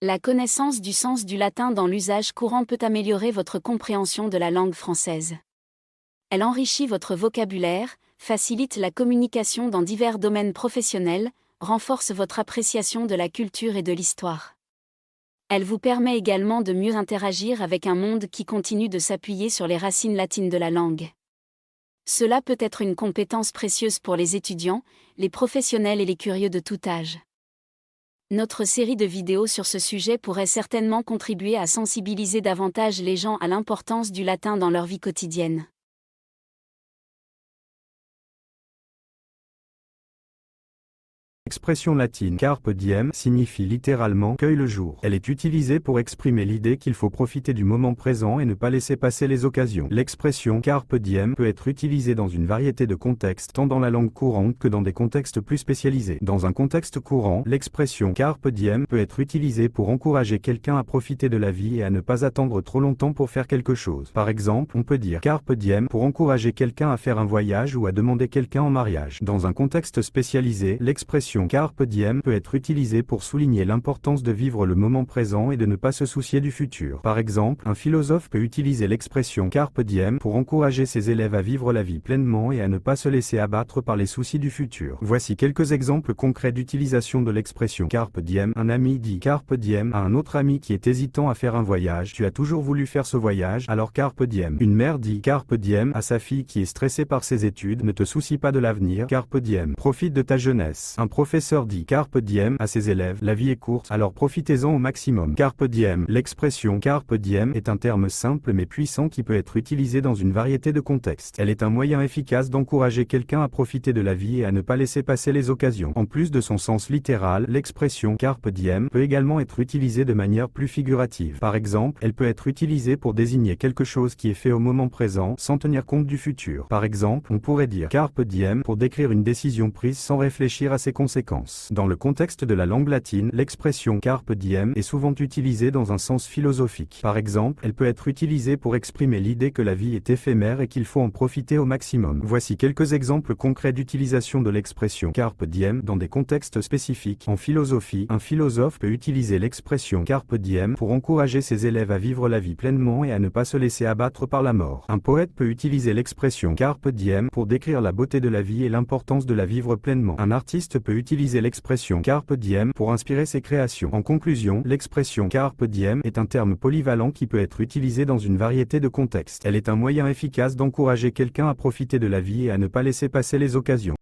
La connaissance du sens du latin dans l'usage courant peut améliorer votre compréhension de la langue française. Elle enrichit votre vocabulaire, facilite la communication dans divers domaines professionnels, renforce votre appréciation de la culture et de l'histoire. Elle vous permet également de mieux interagir avec un monde qui continue de s'appuyer sur les racines latines de la langue. Cela peut être une compétence précieuse pour les étudiants, les professionnels et les curieux de tout âge. Notre série de vidéos sur ce sujet pourrait certainement contribuer à sensibiliser davantage les gens à l'importance du latin dans leur vie quotidienne. L'expression latine carpe diem signifie littéralement cueille le jour. Elle est utilisée pour exprimer l'idée qu'il faut profiter du moment présent et ne pas laisser passer les occasions. L'expression carpe diem peut être utilisée dans une variété de contextes, tant dans la langue courante que dans des contextes plus spécialisés. Dans un contexte courant, l'expression carpe diem peut être utilisée pour encourager quelqu'un à profiter de la vie et à ne pas attendre trop longtemps pour faire quelque chose. Par exemple, on peut dire carpe diem pour encourager quelqu'un à faire un voyage ou à demander quelqu'un en mariage. Dans un contexte spécialisé, l'expression carpe diem peut être utilisée pour souligner l'importance de vivre le moment présent et de ne pas se soucier du futur. Par exemple, un philosophe peut utiliser l'expression carpe diem pour encourager ses élèves à vivre la vie pleinement et à ne pas se laisser abattre par les soucis du futur. Voici quelques exemples concrets d'utilisation de l'expression carpe diem. Un ami dit carpe diem à un autre ami qui est hésitant à faire un voyage. Tu as toujours voulu faire ce voyage, alors carpe diem. Une mère dit carpe diem à sa fille qui est stressée par ses études. Ne te soucie pas de l'avenir, carpe diem. Profite de ta jeunesse. Un professeur dit carpe diem à ses élèves, la vie est courte, alors profitez-en au maximum. Carpe diem. L'expression carpe diem est un terme simple mais puissant qui peut être utilisé dans une variété de contextes. Elle est un moyen efficace d'encourager quelqu'un à profiter de la vie et à ne pas laisser passer les occasions. En plus de son sens littéral, l'expression carpe diem peut également être utilisée de manière plus figurative. Par exemple, elle peut être utilisée pour désigner quelque chose qui est fait au moment présent, sans tenir compte du futur. Par exemple, on pourrait dire carpe diem pour décrire une décision prise sans réfléchir à ses conséquences. Dans le contexte de la langue latine, l'expression carpe diem est souvent utilisée dans un sens philosophique. Par exemple, elle peut être utilisée pour exprimer l'idée que la vie est éphémère et qu'il faut en profiter au maximum. Voici quelques exemples concrets d'utilisation de l'expression carpe diem dans des contextes spécifiques. En philosophie, un philosophe peut utiliser l'expression carpe diem pour encourager ses élèves à vivre la vie pleinement et à ne pas se laisser abattre par la mort. Un poète peut utiliser l'expression carpe diem pour décrire la beauté de la vie et l'importance de la vivre pleinement. Un artiste peut utiliser l'expression carpe diem pour inspirer ses créations. En conclusion, l'expression carpe diem est un terme polyvalent qui peut être utilisé dans une variété de contextes. Elle est un moyen efficace d'encourager quelqu'un à profiter de la vie et à ne pas laisser passer les occasions.